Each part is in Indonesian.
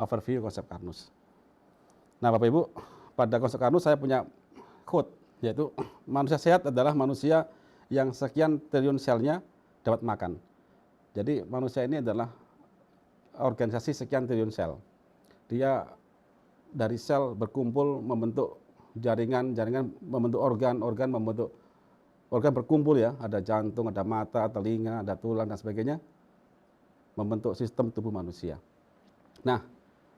overview konsep Karnus. Nah, Bapak Ibu, pada konsep Karnus saya punya quote, yaitu manusia sehat adalah manusia yang sekian triliun selnya dapat makan. Jadi manusia ini adalah organisasi sekian triliun sel. Dia dari sel berkumpul membentuk jaringan membentuk organ membentuk organ berkumpul ya, ada jantung, ada mata, telinga, ada tulang dan sebagainya, membentuk sistem tubuh manusia. Nah,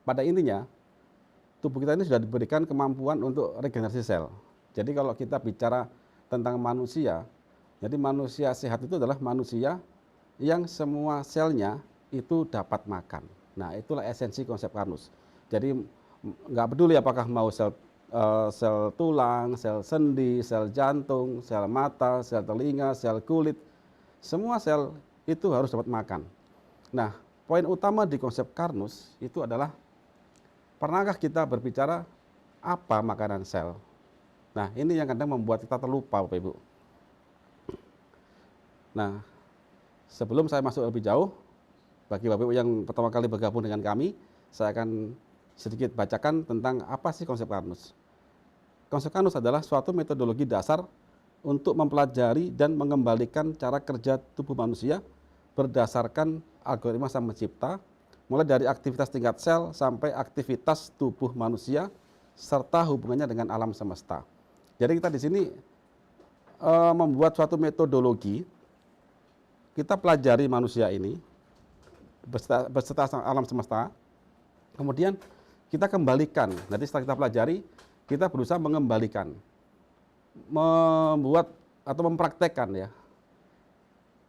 pada intinya tubuh kita ini sudah diberikan kemampuan untuk regenerasi sel. Jadi kalau kita bicara tentang manusia, jadi manusia sehat itu adalah manusia yang semua selnya itu dapat makan. Nah, itulah esensi konsep Karnus. Jadi nggak peduli apakah mau sel tulang, sel sendi, sel jantung, sel mata, sel telinga, sel kulit, semua sel itu harus dapat makan. Nah, poin utama di konsep Karnus itu adalah, pernahkah kita berbicara apa makanan sel? Nah, ini yang kadang membuat kita terlupa, Bapak Ibu. Nah, sebelum saya masuk lebih jauh, bagi Bapak Ibu yang pertama kali bergabung dengan kami, saya akan sedikit bacakan tentang apa sih konsep Karnus. Konsep Karnus adalah suatu metodologi dasar untuk mempelajari dan mengembalikan cara kerja tubuh manusia berdasarkan algoritma Sang Pencipta, mulai dari aktivitas tingkat sel sampai aktivitas tubuh manusia serta hubungannya dengan alam semesta. Jadi kita di sini membuat suatu metodologi, kita pelajari manusia ini beserta alam semesta, kemudian kita kembalikan. Nanti setelah kita pelajari, kita berusaha mengembalikan, membuat atau mempraktekkan ya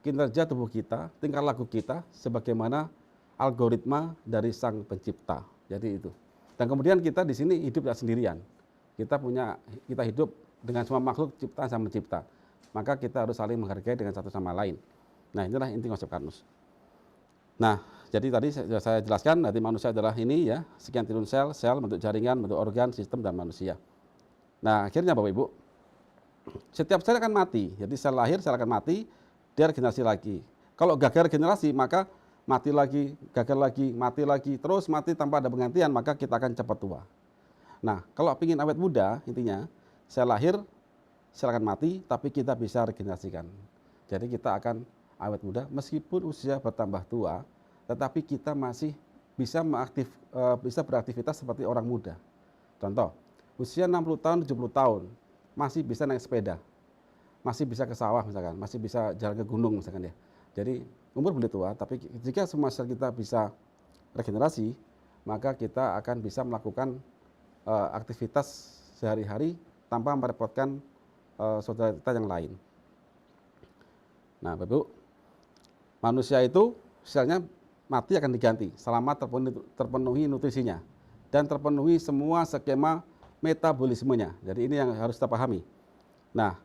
kinerja tubuh kita, tingkah laku kita sebagaimana algoritma dari Sang Pencipta. Jadi itu. Dan kemudian kita di sini hidup tidak sendirian. Kita hidup dengan semua makhluk ciptaan Sang Pencipta. Maka kita harus saling menghargai dengan satu sama lain. Nah, inilah inti konsep Karnus. Nah, jadi tadi saya jelaskan, nanti manusia adalah ini ya, sekian triliun sel bentuk jaringan, bentuk organ, sistem, dan manusia. Nah, akhirnya Bapak Ibu, setiap sel akan mati. Jadi sel lahir, sel akan mati, dia regenerasi lagi. Kalau gagal regenerasi, maka mati lagi, gagal lagi, terus mati tanpa ada penggantian, maka kita akan cepat tua. Nah, kalau ingin awet muda, intinya, sel lahir, sel akan mati, tapi kita bisa regenerasikan. Jadi kita akan awet muda, meskipun usia bertambah tua, tetapi kita masih bisa beraktivitas seperti orang muda. Contoh, usia 60 tahun, 70 tahun, masih bisa naik sepeda, masih bisa ke sawah misalkan, masih bisa jalan ke gunung misalkan ya. Jadi umur boleh tua, tapi jika semua sel kita bisa regenerasi, maka kita akan bisa melakukan aktivitas sehari-hari tanpa merepotkan saudara kita yang lain. Nah, Bapak Ibu, manusia itu selnya mati akan diganti selama terpenuhi nutrisinya dan terpenuhi semua skema metabolismenya. Jadi ini yang harus kita pahami. Nah,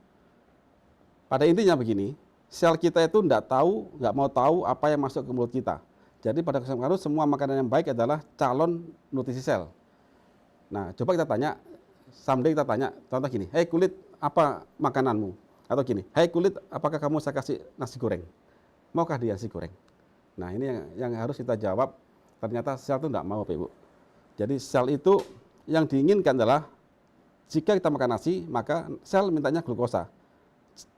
pada intinya begini, sel kita itu nggak mau tahu apa yang masuk ke mulut kita. Jadi pada konsep Karnus, semua makanan yang baik adalah calon nutrisi sel. Nah, coba kita tanya, someday kita tanya, contoh gini, hei kulit, apa makananmu? Atau gini, hei kulit, apakah kamu saya kasih nasi goreng? Maukah dia nasi goreng? Nah, ini yang harus kita jawab. Ternyata sel itu tidak mau, Bapak Ibu. Jadi sel itu yang diinginkan adalah, jika kita makan nasi, maka sel mintanya glukosa.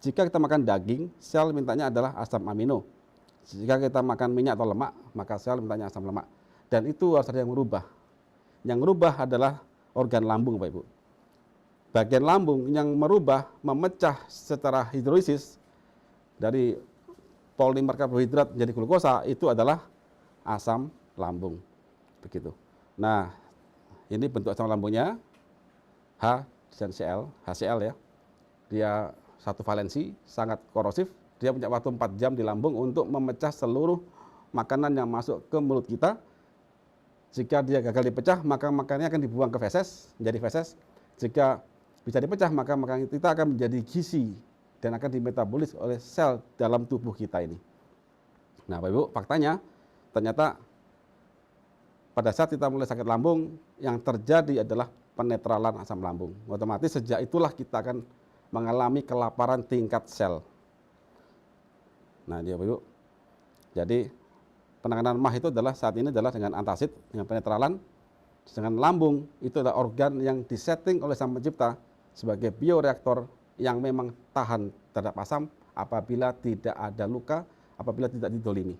Jika kita makan daging, sel mintanya adalah asam amino. Jika kita makan minyak atau lemak, maka sel mintanya asam lemak. Dan itu harus ada yang merubah. Yang merubah adalah organ lambung, Bapak Ibu. Bagian lambung yang merubah, memecah secara hidrolisis dari polimer karbohidrat menjadi glukosa, itu adalah asam lambung. Begitu. Nah, ini bentuk asam lambungnya, H dan HCl ya. Dia satu valensi, sangat korosif. Dia punya waktu 4 jam di lambung untuk memecah seluruh makanan yang masuk ke mulut kita. Jika dia gagal dipecah, maka makanannya akan dibuang ke feses, menjadi feses. Jika bisa dipecah, maka makanan kita akan menjadi gizi dan akan dimetabolis oleh sel dalam tubuh kita ini. Nah, Bapak Ibu, faktanya ternyata pada saat kita mulai sakit lambung, yang terjadi adalah penetralan asam lambung. Otomatis sejak itulah kita akan mengalami kelaparan tingkat sel. Nah, Bapak Ibu, jadi penanganan MAH itu adalah saat ini adalah dengan antasid, dengan penetralan. Sedangkan lambung itu adalah organ yang disetting oleh Sang Pencipta sebagai bioreaktor yang memang tahan terhadap asam apabila tidak ada luka, apabila tidak didolimi.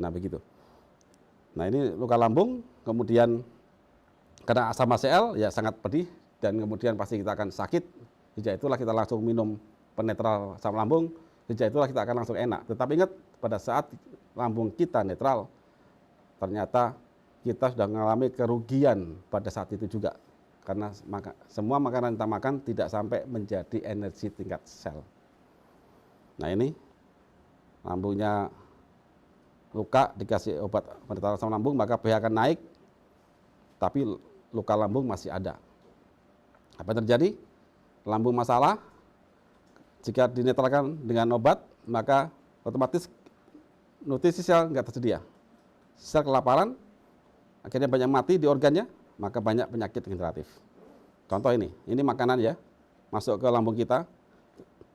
Nah begitu. Nah ini luka lambung, kemudian karena asam HCl ya sangat pedih dan kemudian pasti kita akan sakit. Sejak itulah kita langsung minum penetral asam lambung, sejak itulah kita akan langsung enak. Tetapi ingat pada saat lambung kita netral, ternyata kita sudah mengalami kerugian pada saat itu juga. Karena semua makanan yang kita makan tidak sampai menjadi energi tingkat sel. Nah ini lambungnya luka, dikasih obat penetral asam lambung, maka pH akan naik, tapi luka lambung masih ada. Apa yang terjadi? Lambung masalah, jika dinetralkan dengan obat, maka otomatis nutrisi sel nggak tersedia. Sel kelaparan, akhirnya banyak mati di organnya, maka banyak penyakit degeneratif. Contoh ini makanan ya, masuk ke lambung kita,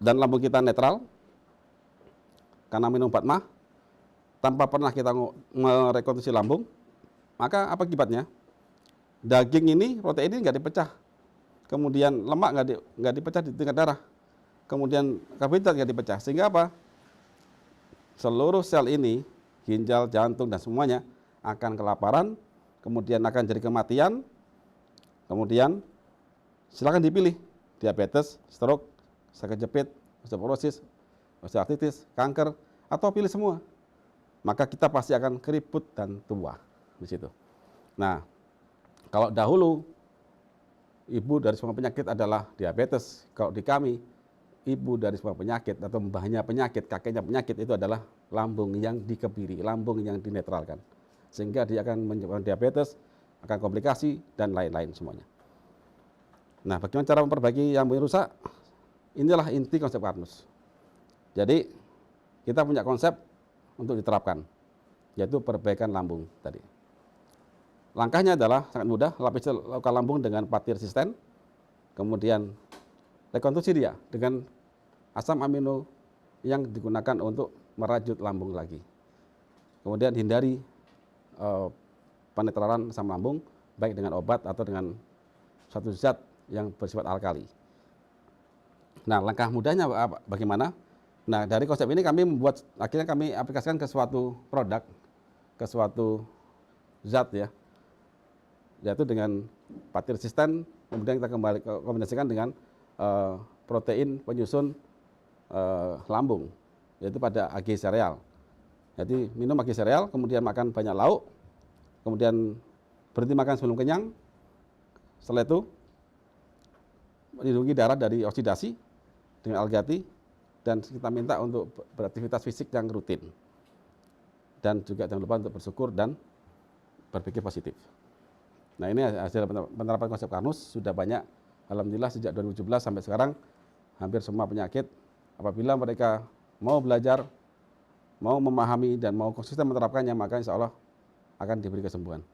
dan lambung kita netral, karena minum obat MAH, tanpa pernah kita merekonstruksi lambung, maka apa akibatnya? Daging ini, protein ini nggak dipecah, kemudian lemak nggak dipecah di tingkat darah, kemudian karbohidrat nggak dipecah, sehingga apa? Seluruh sel ini, ginjal, jantung, dan semuanya akan kelaparan, kemudian akan jadi kematian, kemudian silakan dipilih, diabetes, stroke, sakit jepit, osteoporosis, osteoartritis, kanker, atau pilih semua. Maka kita pasti akan keriput dan tua di situ. Nah, kalau dahulu ibu dari semua penyakit adalah diabetes, kalau di kami ibu dari semua penyakit atau mbahnya penyakit, kakeknya penyakit itu adalah lambung yang dikebiri, lambung yang dinetralkan. Sehingga dia akan menyebabkan diabetes, akan komplikasi, dan lain-lain semuanya. Nah, bagaimana cara memperbaiki lambung yang rusak? Inilah inti konsep Karnus. Jadi, kita punya konsep untuk diterapkan, yaitu perbaikan lambung tadi. Langkahnya adalah sangat mudah, lapisi luka lambung dengan pati resisten, kemudian rekonstruksi dia dengan asam amino yang digunakan untuk merajut lambung lagi. Kemudian hindari penetralan asam lambung, baik dengan obat atau dengan suatu zat yang bersifat alkali. Nah, langkah mudahnya bagaimana? Nah, dari konsep ini akhirnya kami aplikasikan ke suatu produk, ke suatu zat ya, yaitu dengan pati resisten, kemudian kita kembali kombinasikan dengan protein penyusun lambung, yaitu pada agi sereal. Jadi minum agi sereal, kemudian makan banyak lauk, kemudian berhenti makan sebelum kenyang. Setelah itu melindungi darah dari oksidasi dengan algati, dan kita minta untuk beraktivitas fisik yang rutin. Dan juga jangan lupa untuk bersyukur dan berpikir positif. Nah, ini hasil penerapan konsep Karnus sudah banyak. Alhamdulillah sejak 2017 sampai sekarang hampir semua penyakit, apabila mereka mau belajar, mau memahami, dan mau konsisten menerapkannya, maka insya Allah akan diberi kesembuhan.